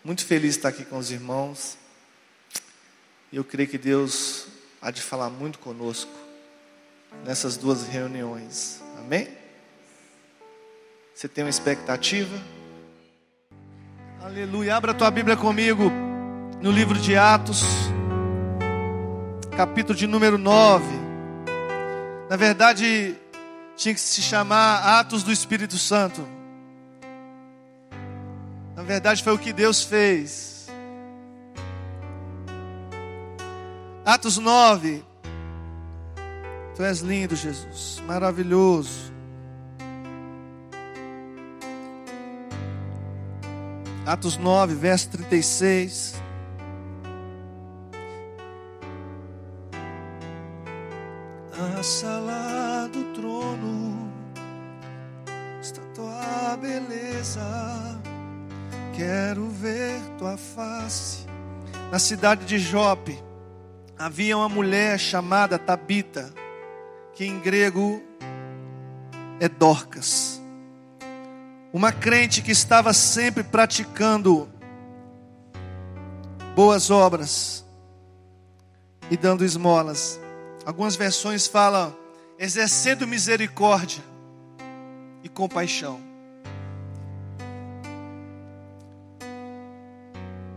Muito feliz de estar aqui com os irmãos. E eu creio que Deus há de falar muito conosco nessas duas reuniões. Amém? Você tem uma expectativa? Aleluia. Abra a tua Bíblia comigo no livro de Atos, capítulo de número 9. Na verdade, tinha que se chamar Atos do Espírito Santo. Na verdade, foi o que Deus fez. Atos 9. Tu és lindo, Jesus, maravilhoso. Atos 9, verso 36. Na sala do trono está tua beleza. Quero ver tua face. Na cidade de Jope havia uma mulher chamada Tabita, que em grego é Dorcas. Uma crente que estava sempre praticando boas obras e dando esmolas. Algumas versões falam exercendo misericórdia e compaixão.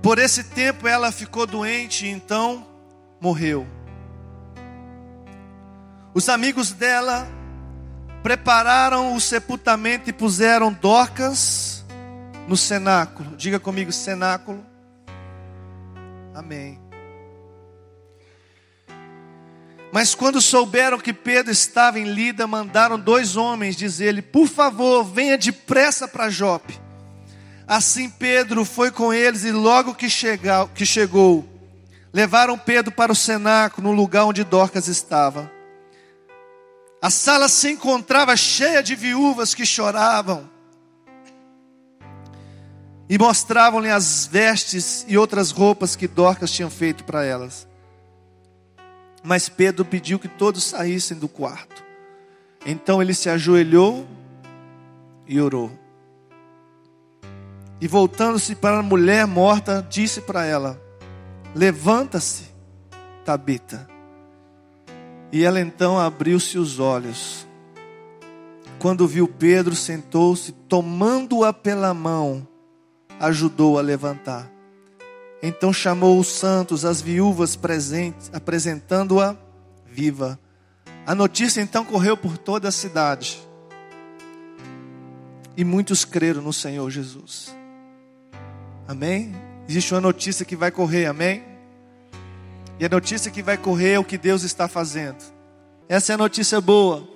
Por esse tempo ela ficou doente e então morreu. Os amigos dela prepararam o sepultamento e puseram Dorcas no cenáculo. Diga comigo, cenáculo. Amém. Mas quando souberam que Pedro estava em Lida, mandaram 2 homens dizer-lhe: por favor, venha depressa para Jope. Assim Pedro foi com eles e logo que chegou, levaram Pedro para o cenáculo, no lugar onde Dorcas estava. A sala se encontrava cheia de viúvas que choravam e mostravam-lhe as vestes e outras roupas que Dorcas tinha feito para elas. Mas Pedro pediu que todos saíssem do quarto. Então ele se ajoelhou e orou. E voltando-se para a mulher morta, disse para ela: levanta-se, Tabita. E ela então abriu-se os olhos. Quando viu Pedro, sentou-se, tomando-a pela mão, ajudou-a a levantar. Então chamou os santos, as viúvas presentes, apresentando-a viva. A notícia então correu por toda a cidade. E muitos creram no Senhor Jesus. Amém? Existe uma notícia que vai correr, amém? E a notícia que vai correr é o que Deus está fazendo. Essa é a notícia boa.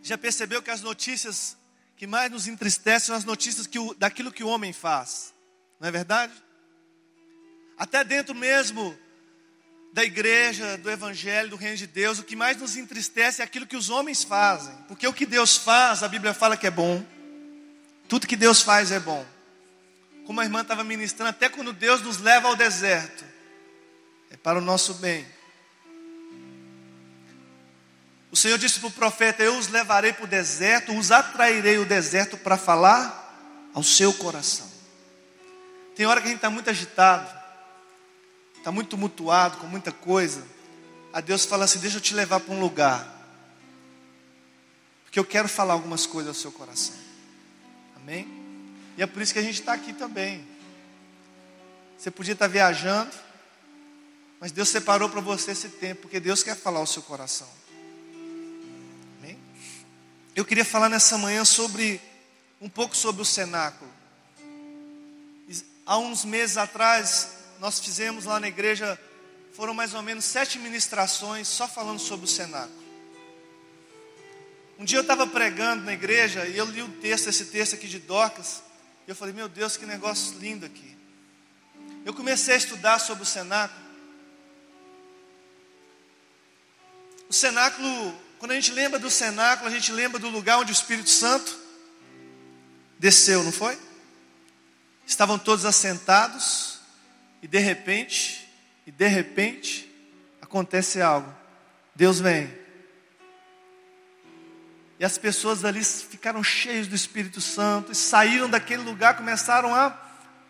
Já percebeu que as notícias que mais nos entristecem são as notícias daquilo que o homem faz? Não é verdade? Até dentro mesmo da igreja, do evangelho, do reino de Deus, o que mais nos entristece é aquilo que os homens fazem. Porque o que Deus faz, a Bíblia fala que é bom. Tudo que Deus faz é bom. Como a irmã estava ministrando, até quando Deus nos leva ao deserto, é para o nosso bem. O Senhor disse para o profeta: eu os levarei para o deserto, os atrairei o deserto para falar ao seu coração. Tem hora que a gente está muito agitado, está muito tumultuado, com muita coisa. A Deus fala assim: deixa eu te levar para um lugar, porque eu quero falar algumas coisas ao seu coração. Amém? E é por isso que a gente está aqui também. Você podia estar viajando, mas Deus separou para você esse tempo, porque Deus quer falar ao seu coração. Amém? Eu queria falar nessa manhã um pouco sobre o cenáculo. Há uns meses atrás, nós fizemos lá na igreja, foram mais ou menos 7 ministrações só falando sobre o cenáculo. Um dia eu estava pregando na igreja e eu li esse texto aqui de Dorcas. E eu falei: meu Deus, que negócio lindo aqui. Eu comecei a estudar sobre o cenáculo. O cenáculo, quando a gente lembra do cenáculo, a gente lembra do lugar onde o Espírito Santo desceu, não foi? Estavam todos assentados e de repente acontece algo. Deus vem. E as pessoas ali ficaram cheias do Espírito Santo, e saíram daquele lugar, começaram a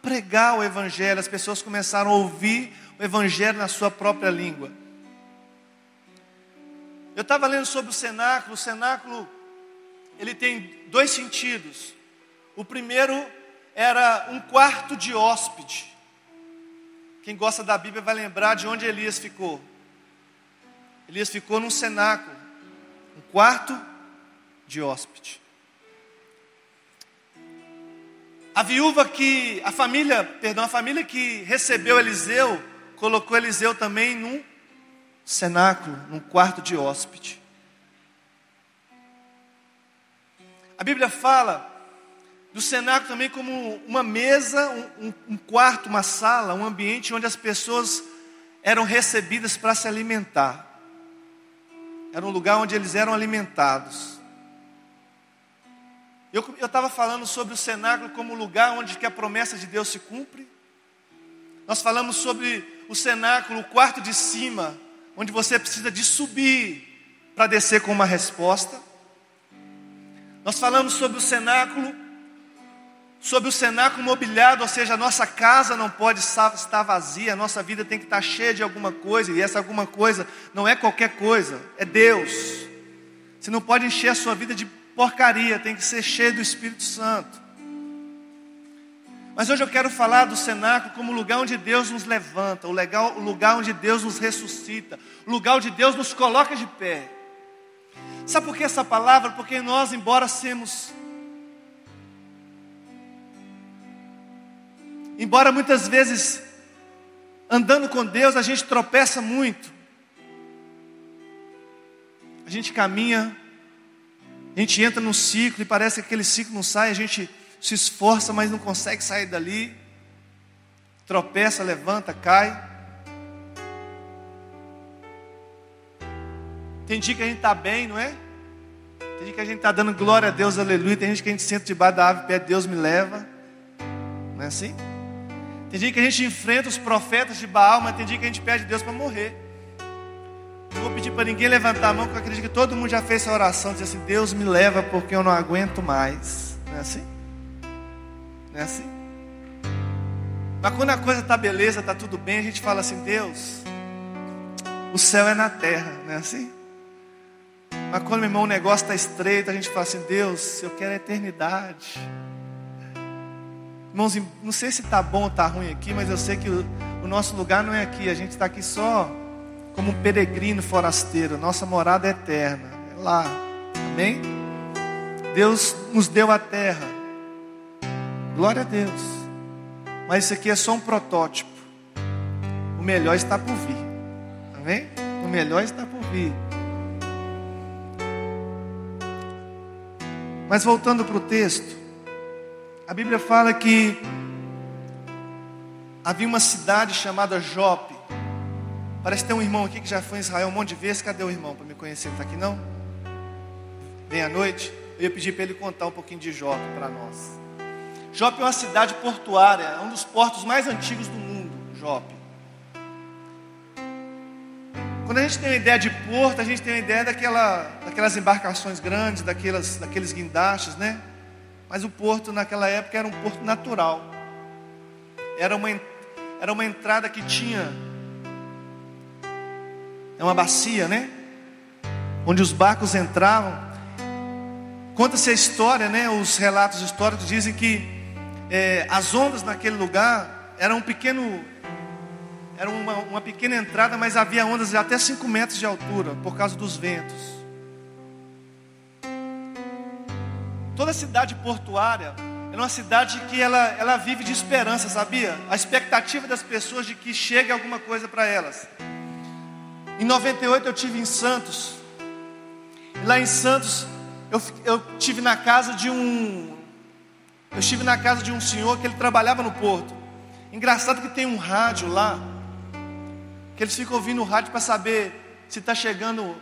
pregar o Evangelho. As pessoas começaram a ouvir o Evangelho na sua própria língua. Eu estava lendo sobre o cenáculo. O cenáculo, ele tem 2 sentidos. O primeiro era um quarto de hóspede. Quem gosta da Bíblia vai lembrar de onde Elias ficou. Elias ficou num cenáculo, um quarto de hóspede. A família que recebeu Eliseu, colocou Eliseu também num cenáculo, num quarto de hóspede. A Bíblia fala do cenáculo também como uma mesa, um quarto, uma sala, um ambiente onde as pessoas eram recebidas para se alimentar. Era um lugar onde eles eram alimentados. Eu estava falando sobre o cenáculo como lugar onde que a promessa de Deus se cumpre. Nós falamos sobre o cenáculo, o quarto de cima, onde você precisa de subir para descer com uma resposta. Nós falamos sobre o cenáculo mobiliado, ou seja, a nossa casa não pode estar vazia, a nossa vida tem que estar cheia de alguma coisa, e essa alguma coisa não é qualquer coisa, é Deus. Você não pode encher a sua vida de porcaria, tem que ser cheio do Espírito Santo. Mas hoje eu quero falar do cenáculo como o lugar onde Deus nos levanta, o lugar onde Deus nos ressuscita, o lugar onde Deus nos coloca de pé. Sabe por que essa palavra? Porque nós, embora muitas vezes andando com Deus, a gente tropeça muito. A gente caminha, a gente entra num ciclo e parece que aquele ciclo não sai, a gente se esforça, mas não consegue sair dali. Tropeça, levanta, cai. Tem dia que a gente está bem, não é? Tem dia que a gente está dando glória a Deus, aleluia. Tem gente que a gente senta debaixo da árvore e pede, Deus me leva. Não é assim? Tem dia que a gente enfrenta os profetas de Baal, mas tem dia que a gente pede a Deus para morrer. Não vou pedir para ninguém levantar a mão, porque eu acredito que todo mundo já fez essa oração, diz assim, Deus me leva porque eu não aguento mais. Não é assim? Não é assim? Mas quando a coisa está beleza, está tudo bem, a gente fala assim, Deus, o céu é na terra, não é assim? Mas quando, meu irmão, o negócio está estreito, a gente fala assim, Deus, eu quero a eternidade. Irmãos, não sei se está bom ou está ruim aqui, mas eu sei que o nosso lugar não é aqui. A gente está aqui só como um peregrino forasteiro. Nossa morada é eterna, é lá. Amém? Deus nos deu a terra. Glória a Deus. Mas isso aqui é só um protótipo. O melhor está por vir. Amém? O melhor está por vir. Mas voltando para o texto, a Bíblia fala que havia uma cidade chamada Jope. Parece que tem um irmão aqui que já foi em Israel um monte de vezes. Cadê o irmão para me conhecer? Não está aqui não? Vem à noite. Eu ia pedir para ele contar um pouquinho de Jope para nós. Jope é uma cidade portuária, é um dos portos mais antigos do mundo, Jope. Quando a gente tem uma ideia de porto, a gente tem uma ideia daquelas embarcações grandes, daqueles guindastes, né? Mas o porto naquela época era um porto natural. Era uma entrada que tinha uma bacia, né? Onde os barcos entravam. Conta-se a história, né? Os relatos históricos dizem que as ondas naquele lugar eram uma pequena entrada, mas havia ondas de até 5 metros de altura, por causa dos ventos. Toda cidade portuária é uma cidade que ela vive de esperança, sabia? A expectativa das pessoas de que chegue alguma coisa para elas. Em 98 eu estive em Santos. E lá em Santos eu estive na casa de um senhor que ele trabalhava no porto. Engraçado que tem um rádio lá, que eles ficam ouvindo o rádio para saber se está chegando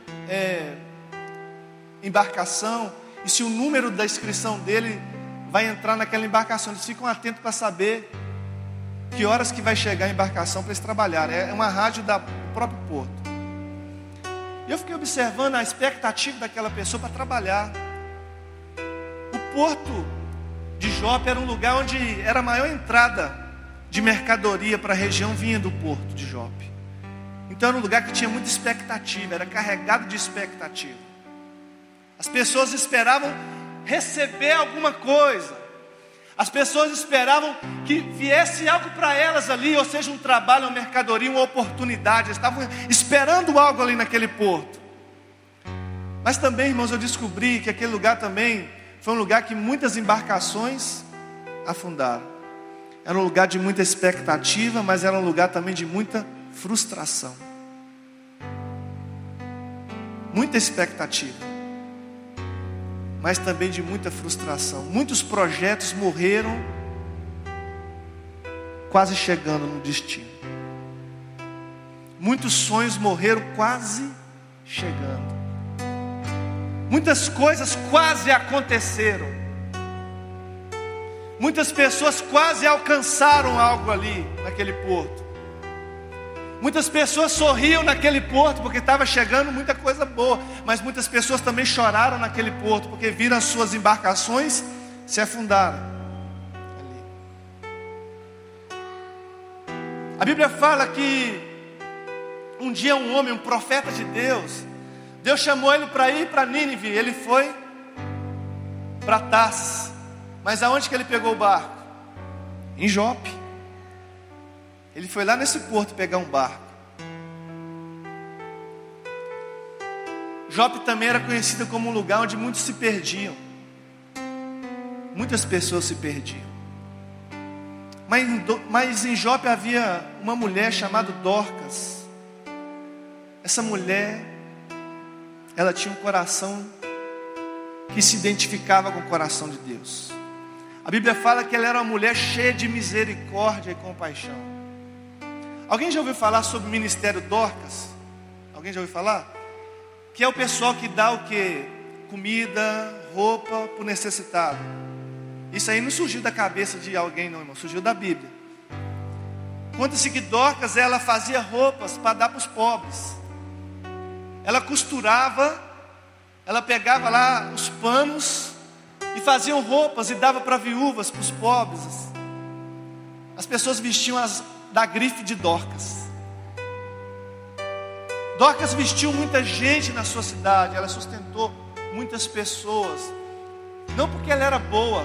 embarcação e se o número da inscrição dele vai entrar naquela embarcação. Eles ficam atentos para saber que horas que vai chegar a embarcação para eles trabalharem. É uma rádio do próprio porto. E eu fiquei observando a expectativa daquela pessoa para trabalhar. porto de Jope era um lugar onde era a maior entrada de mercadoria para a região, vinha do porto de Jope. Então era um lugar que tinha muita expectativa, era carregado de expectativa. As pessoas esperavam receber alguma coisa. As pessoas esperavam que viesse algo para elas ali, ou seja, um trabalho, uma mercadoria, uma oportunidade. Eles estavam esperando algo ali naquele porto. Mas também, irmãos, eu descobri que aquele lugar também foi um lugar que muitas embarcações afundaram. Era um lugar de muita expectativa, mas era um lugar também de muita frustração. Muita expectativa, mas também de muita frustração. Muitos projetos morreram quase chegando no destino. Muitos sonhos morreram quase chegando. Muitas coisas quase aconteceram. Muitas pessoas quase alcançaram algo ali naquele porto. Muitas pessoas sorriam naquele porto porque estava chegando muita coisa boa. Mas muitas pessoas também choraram naquele porto porque viram as suas embarcações se afundarem. A Bíblia fala que um dia um homem, um profeta de Deus, Deus chamou ele para ir para Nínive. Ele foi para Tarsis. Mas aonde que ele pegou o barco? Em Jope. Ele foi lá nesse porto pegar um barco. Jope também era conhecida como um lugar onde muitos se perdiam. Muitas pessoas se perdiam. Mas em Jope havia uma mulher chamada Dorcas. Essa mulher, ela tinha um coração que se identificava com o coração de Deus. A Bíblia fala que ela era uma mulher cheia de misericórdia e compaixão. Alguém já ouviu falar sobre o ministério Dorcas? Alguém já ouviu falar? Que é o pessoal que dá o quê? Comida, roupa para o necessitado. Isso aí não surgiu da cabeça de alguém não, irmão. Surgiu da Bíblia. Conta-se que Dorcas, ela fazia roupas para dar para os pobres. Ela costurava, ela pegava lá os panos e faziam roupas e dava para viúvas, para os pobres. As pessoas vestiam da grife de Dorcas. Dorcas vestiu muita gente na sua cidade. Ela sustentou muitas pessoas. Não porque ela era boa,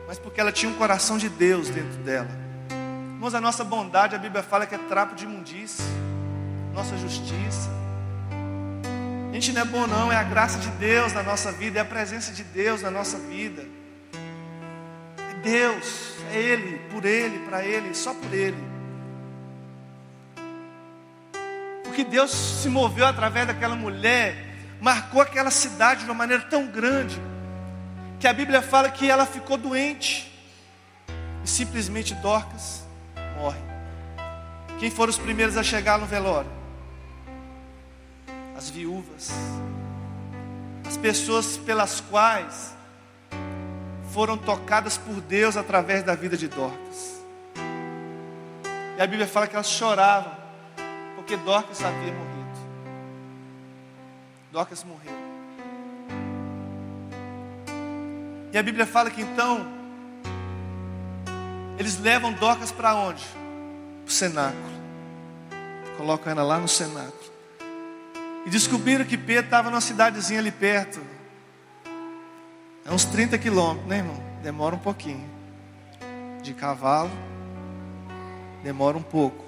mas porque ela tinha um coração de Deus dentro dela. Irmãos, a nossa bondade, a Bíblia fala que é trapo de imundície. Nossa justiça. A gente não é bom não, é a graça de Deus na nossa vida, é a presença de Deus na nossa vida. É Deus, é Ele, por Ele, para Ele, só por Ele. Porque Deus se moveu através daquela mulher, marcou aquela cidade de uma maneira tão grande, que a Bíblia fala que ela ficou doente, e simplesmente Dorcas morre. Quem foram os primeiros a chegar no velório? As viúvas, as pessoas pelas quais foram tocadas por Deus através da vida de Dorcas. E a Bíblia fala que elas choravam, porque Dorcas havia morrido. Dorcas morreu. E a Bíblia fala que então eles levam Dorcas para onde? Para o cenáculo. Colocam ela lá no cenáculo. E descobriram que Pedro estava numa cidadezinha ali perto. É uns 30 quilômetros, né, irmão? Demora um pouquinho. De cavalo, demora um pouco.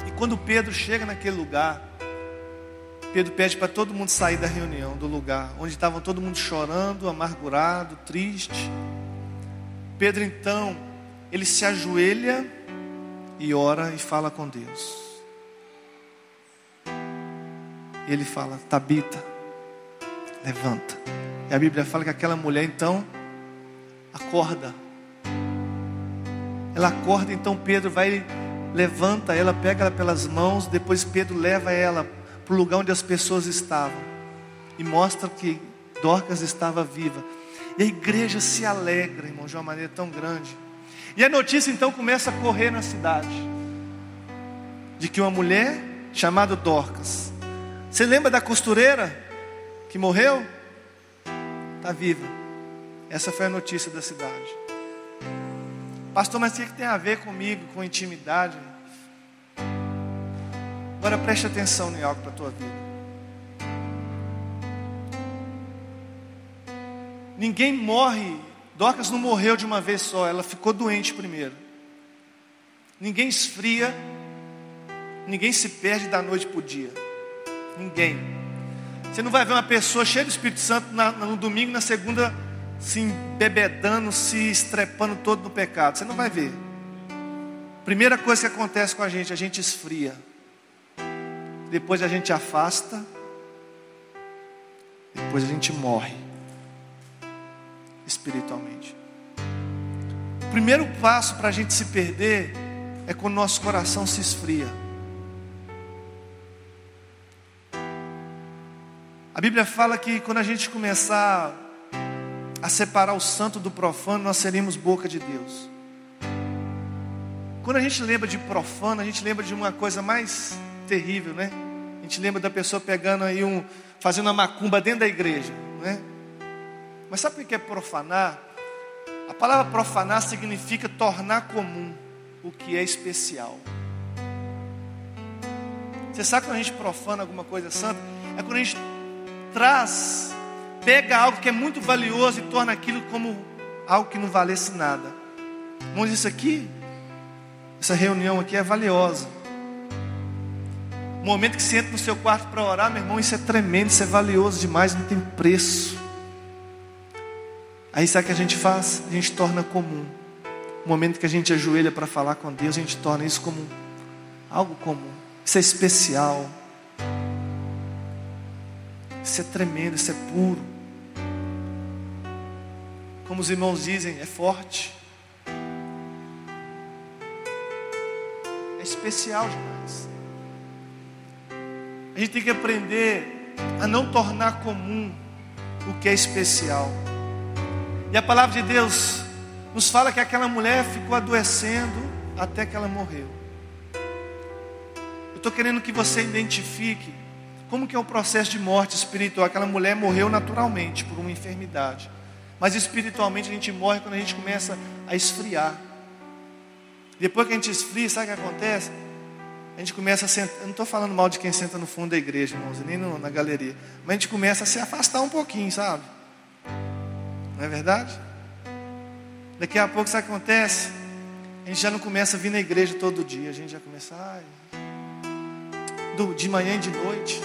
E quando Pedro chega naquele lugar, Pedro pede para todo mundo sair da reunião, do lugar onde estavam todo mundo chorando, amargurado, triste. Pedro então, ele se ajoelha e ora e fala com Deus. Ele fala: Tabita, levanta. E a Bíblia fala que aquela mulher então acorda. Ela acorda, então Pedro vai, levanta ela, pega ela pelas mãos. Depois Pedro leva ela para o lugar onde as pessoas estavam e mostra que Dorcas estava viva. E a igreja se alegra, irmão, de uma maneira tão grande. E a notícia então começa a correr na cidade de que uma mulher chamada Dorcas. Você lembra da costureira que morreu? está viva. Essa foi a notícia da cidade. Pastor, mas o que tem a ver comigo, com intimidade? Agora preste atenção em algo para a tua vida. Ninguém morre. Dorcas não morreu de uma vez só, ela ficou doente primeiro. Ninguém esfria, ninguém se perde da noite para o dia. Ninguém. Você não vai ver uma pessoa cheia do Espírito Santo no domingo, na segunda, se embebedando, se estrepando todo no pecado. Você não vai ver. Primeira coisa que acontece com a gente esfria. Depois a gente afasta. Depois a gente morre espiritualmente. O primeiro passo para a gente se perder é quando nosso coração se esfria. A Bíblia fala que quando a gente começar a separar o santo do profano, nós seremos boca de Deus. Quando a gente lembra de profano, a gente lembra de uma coisa mais terrível, né? A gente lembra da pessoa pegando aí fazendo uma macumba dentro da igreja, né? Mas sabe o que é profanar? A palavra profanar significa tornar comum o que é especial. Você sabe quando a gente profana alguma coisa santa? É quando a gente pega algo que é muito valioso e torna aquilo como algo que não valesse nada. Vamos dizer, isso aqui, essa reunião aqui é valiosa. O momento que você entra no seu quarto para orar, meu irmão, isso é tremendo, isso é valioso demais, não tem preço. Aí sabe o que a gente faz? A gente torna comum. O momento que a gente ajoelha para falar com Deus, a gente torna isso como algo comum. Isso é especial. Isso é tremendo, isso é puro. Como os irmãos dizem, é forte. É especial demais. A gente tem que aprender a não tornar comum o que é especial. E a palavra de Deus nos fala que aquela mulher ficou adoecendo até que ela morreu. Eu estou querendo que você identifique como que é o processo de morte espiritual. Aquela mulher morreu naturalmente por uma enfermidade, mas espiritualmente a gente morre quando a gente começa a esfriar. Depois que a gente esfria, sabe o que acontece? A gente começa a sentar. Eu não estou falando mal de quem senta no fundo da igreja, irmãos, nem na galeria, mas a gente começa a se afastar um pouquinho, sabe? Não é verdade? Daqui a pouco, sabe o que acontece? A gente já não começa a vir na igreja todo dia. A gente já começa de manhã e de noite.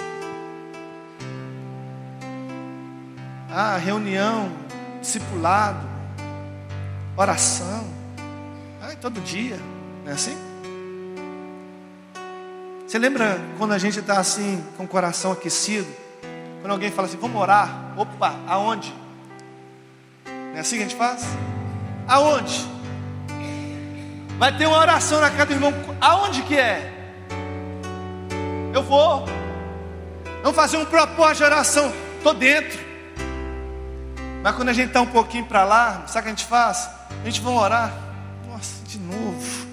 Reunião, discipulado, oração. Todo dia. Não é assim? Você lembra quando a gente está assim, com o coração aquecido? Quando alguém fala assim, vamos orar. Opa, aonde? Não é assim que a gente faz? Aonde? Vai ter uma oração na casa do irmão. Aonde que é? Eu vou. Vamos fazer um propósito de oração. Estou dentro. Mas quando a gente está um pouquinho para lá, sabe o que a gente faz? A gente vai orar. Nossa, de novo.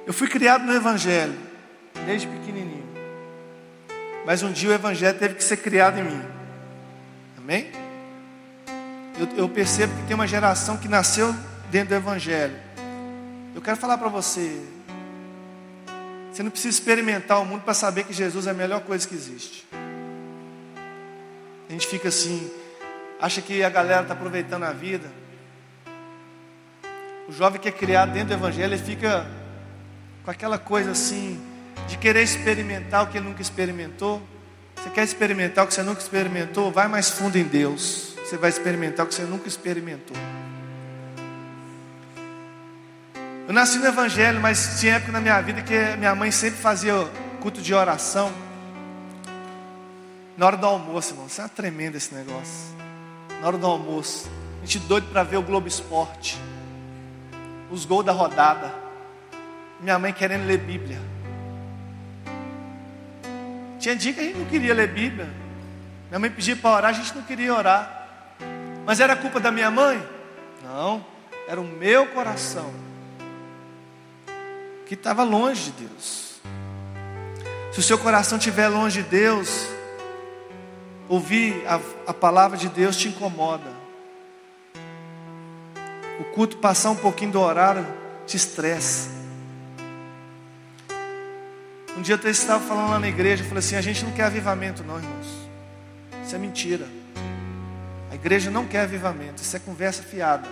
Eu fui criado no Evangelho, desde pequenininho. Mas um dia o Evangelho teve que ser criado em mim. Amém? Eu percebo que tem uma geração que nasceu dentro do Evangelho. Eu quero falar para você. Você não precisa experimentar o mundo para saber que Jesus é a melhor coisa que existe. A gente fica assim, acha que a galera está aproveitando a vida. O jovem que é criado dentro do Evangelho, ele fica com aquela coisa assim, de querer experimentar o que ele nunca experimentou. Você quer experimentar o que você nunca experimentou? Vai mais fundo em Deus. Você vai experimentar o que você nunca experimentou. Eu nasci no Evangelho, mas tinha época na minha vida que minha mãe sempre fazia culto de oração na hora do almoço, irmão. Isso é tremendo esse negócio. Na hora do almoço, a gente doido para ver o Globo Esporte, os gols da rodada. Minha mãe querendo ler Bíblia. Tinha dia que a gente não queria ler Bíblia. Minha mãe pedia para orar, a gente não queria orar. Mas era culpa da minha mãe? Não, era o meu coração que estava longe de Deus. Se o seu coração estiver longe de Deus, ouvir a palavra de Deus te incomoda. O culto passar um pouquinho do horário te estressa. Um dia eu estava falando lá na igreja, eu falei assim, a gente não quer avivamento não, irmãos. Isso é mentira. A igreja não quer avivamento, isso é conversa fiada.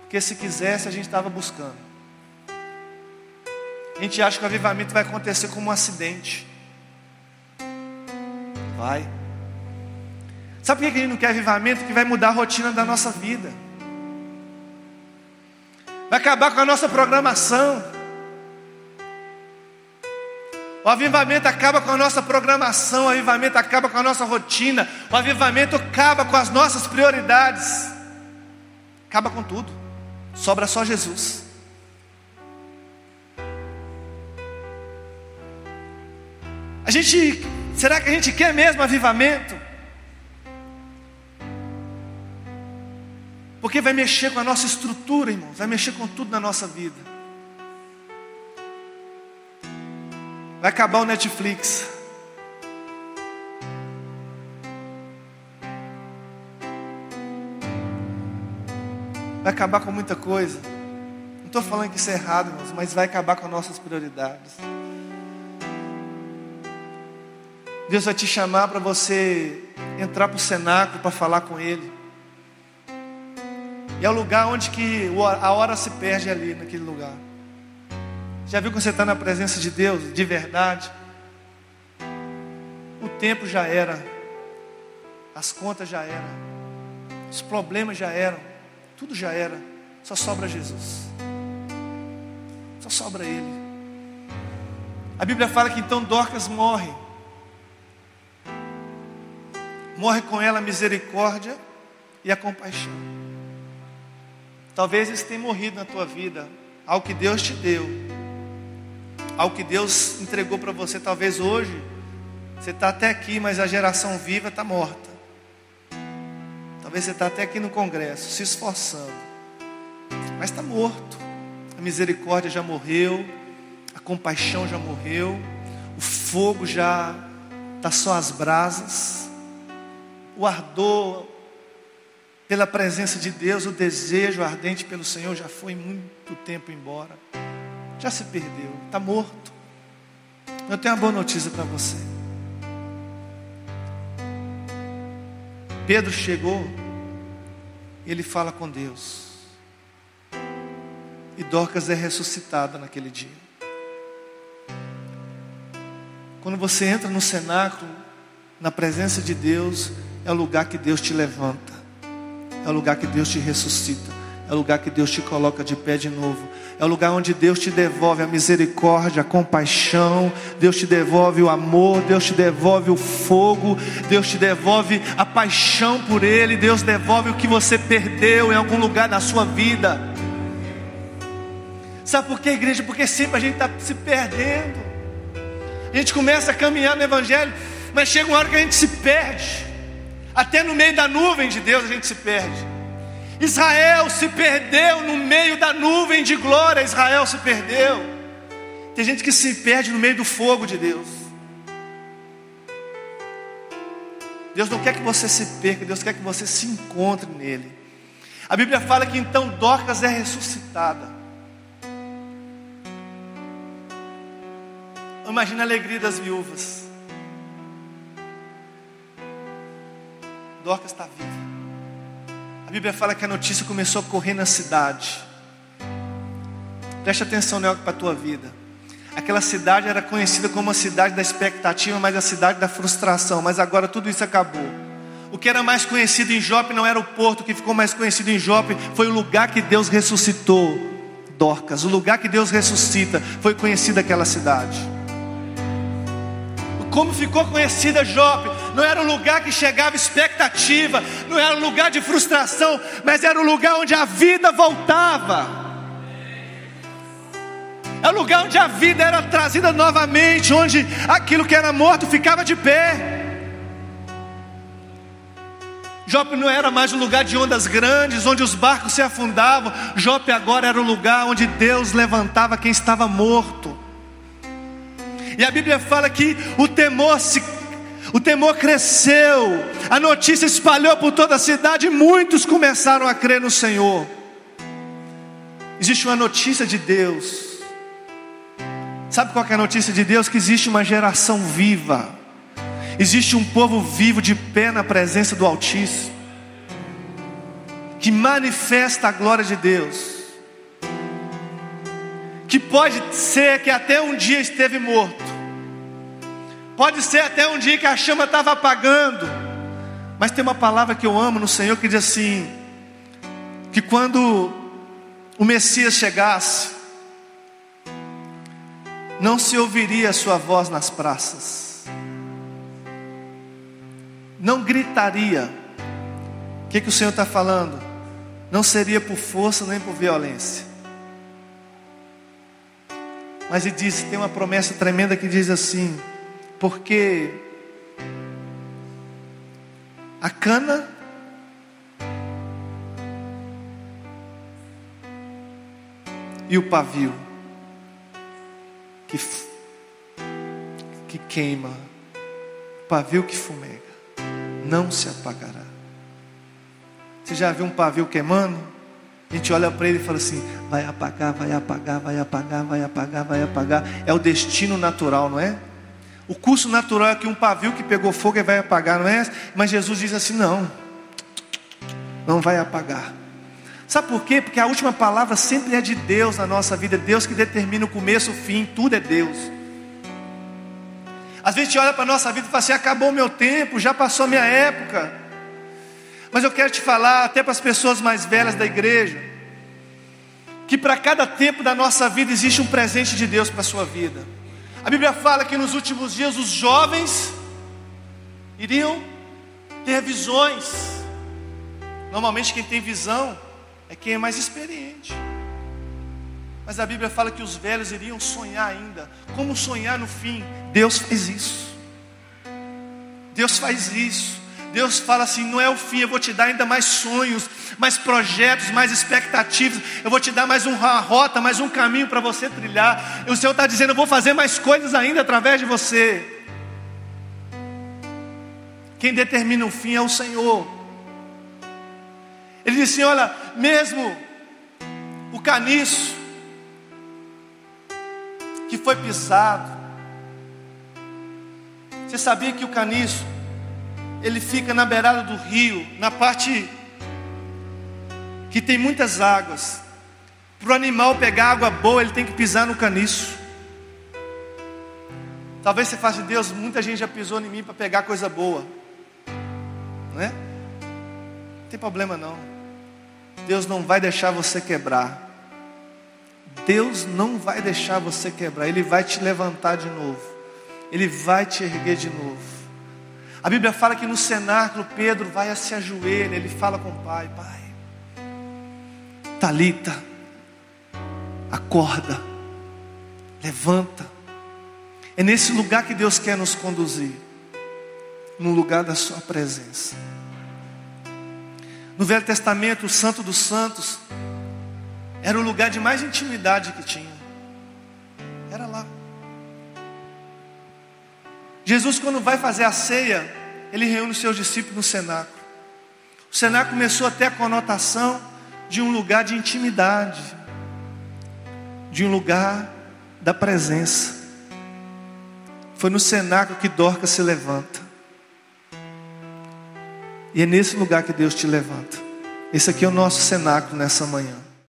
Porque se quisesse, a gente estava buscando. A gente acha que o avivamento vai acontecer como um acidente. Vai. Sabe por que a gente não quer avivamento? Porque vai mudar a rotina da nossa vida. Vai acabar com a nossa programação. O avivamento acaba com a nossa programação. O avivamento acaba com a nossa rotina. O avivamento acaba com as nossas prioridades. Acaba com tudo. Sobra só Jesus. Será que a gente quer mesmo avivamento? Porque vai mexer com a nossa estrutura, irmãos. Vai mexer com tudo na nossa vida. Vai acabar o Netflix. Vai acabar com muita coisa. Não estou falando que isso é errado, irmãos, mas vai acabar com as nossas prioridades. Deus vai te chamar para você entrar para o cenáculo para falar com Ele. E é o lugar onde que a hora se perde ali, naquele lugar. Já viu quando você está na presença de Deus, de verdade? O tempo já era. As contas já eram. Os problemas já eram. Tudo já era. Só sobra Jesus. Só sobra Ele. A Bíblia fala que então Dorcas morre. Morre com ela a misericórdia e a compaixão. Talvez eles tenham morrido na tua vida. Algo que Deus te deu. Algo que Deus entregou para você. Talvez hoje você está até aqui, mas a geração viva está morta. Talvez você está até aqui no congresso, se esforçando, mas está morto. A misericórdia já morreu. A compaixão já morreu. O fogo já está só as brasas. O ardor pela presença de Deus, o desejo ardente pelo Senhor já foi muito tempo embora. Já se perdeu, está morto. Eu tenho uma boa notícia para você. Pedro chegou, ele fala com Deus. E Dorcas é ressuscitada naquele dia. Quando você entra no cenáculo, na presença de Deus, é o lugar que Deus te levanta. É o lugar que Deus te ressuscita. É o lugar que Deus te coloca de pé de novo. É o lugar onde Deus te devolve a misericórdia, a compaixão. Deus te devolve o amor. Deus te devolve o fogo. Deus te devolve a paixão por Ele. Deus devolve o que você perdeu em algum lugar da sua vida. Sabe por quê, igreja? Porque sempre a gente está se perdendo. A gente começa a caminhar no Evangelho, mas chega uma hora que a gente se perde. Até no meio da nuvem de Deus a gente se perde. Israel se perdeu no meio da nuvem de glória. Israel se perdeu. Tem gente que se perde no meio do fogo de Deus. Deus não quer que você se perca. Deus quer que você se encontre nele. A Bíblia fala que então Dorcas é ressuscitada. Imagina a alegria das viúvas. Dorcas está viva. A Bíblia fala que a notícia começou a correr na cidade. Preste atenção nela para a tua vida. Aquela cidade era conhecida como a cidade da expectativa, mas a cidade da frustração. Mas agora tudo isso acabou. O que era mais conhecido em Jope não era o porto. O que ficou mais conhecido em Jope foi o lugar que Deus ressuscitou Dorcas. O lugar que Deus ressuscita foi conhecido aquela cidade. Como ficou conhecida Jope? Não era um lugar que chegava expectativa, não era um lugar de frustração, mas era um lugar onde a vida voltava. É um lugar onde a vida era trazida novamente, onde aquilo que era morto ficava de pé. Jope não era mais um lugar de ondas grandes, onde os barcos se afundavam. Jope agora era um lugar onde Deus levantava quem estava morto. E a Bíblia fala que o temor O temor cresceu, a notícia espalhou por toda a cidade e muitos começaram a crer no Senhor. Existe uma notícia de Deus. Sabe qual que é a notícia de Deus? Que existe uma geração viva, existe um povo vivo de pé na presença do Altíssimo, que manifesta a glória de Deus, que pode ser que até um dia esteve morto, pode ser até um dia que a chama estava apagando, mas tem uma palavra que eu amo no Senhor que diz assim, que quando o Messias chegasse, não se ouviria a sua voz nas praças, não gritaria. O que o Senhor está falando? Não seria por força nem por violência. Mas ele diz, tem uma promessa tremenda que diz assim, porque a cana e o pavio que queima, o pavio que fumega, não se apagará. Você já viu um pavio queimando? A gente olha para ele e fala assim, vai apagar, vai apagar, vai apagar, vai apagar, vai apagar. É o destino natural, não é? O curso natural é que um pavio que pegou fogo e vai apagar, não é? Mas Jesus diz assim, não vai apagar. Sabe por quê? Porque a última palavra sempre é de Deus na nossa vida. É Deus que determina o começo, o fim, tudo é Deus. Às vezes a gente olha para a nossa vida e fala assim, acabou o meu tempo, já passou a minha época. Mas eu quero te falar, até para as pessoas mais velhas da igreja, que para cada tempo da nossa vida existe um presente de Deus para a sua vida. A Bíblia fala que nos últimos dias os jovens iriam ter visões. Normalmente quem tem visão é quem é mais experiente. Mas a Bíblia fala que os velhos iriam sonhar ainda. Como sonhar no fim? Deus faz isso. Deus faz isso. Deus fala assim, não é o fim, eu vou te dar ainda mais sonhos, mais projetos, mais expectativas. Eu vou te dar mais uma rota, mais um caminho para você trilhar. E o Senhor está dizendo, eu vou fazer mais coisas ainda através de você. Quem determina o fim é o Senhor. Ele disse assim, olha, mesmo o caniço que foi pisado, você sabia que o caniço ele fica na beirada do rio, na parte que tem muitas águas. Para o animal pegar água boa, ele tem que pisar no caniço. Talvez você fale, Deus, muita gente já pisou em mim para pegar coisa boa, não é? Não tem problema não. Deus não vai deixar você quebrar. Deus não vai deixar você quebrar. Ele vai te levantar de novo. Ele vai te erguer de novo. A Bíblia fala que no cenáculo Pedro vai a se ajoelha. Ele fala com o pai, Talita, acorda, levanta. É nesse lugar que Deus quer nos conduzir, no lugar da sua presença. No Velho Testamento, o Santo dos Santos era o lugar de mais intimidade que tinha. Era lá. Jesus, quando vai fazer a ceia, ele reúne os seus discípulos no cenáculo. O cenáculo começou a ter a conotação de um lugar de intimidade, de um lugar da presença. Foi no cenáculo que Dorcas se levanta. E é nesse lugar que Deus te levanta. Esse aqui é o nosso cenáculo nessa manhã.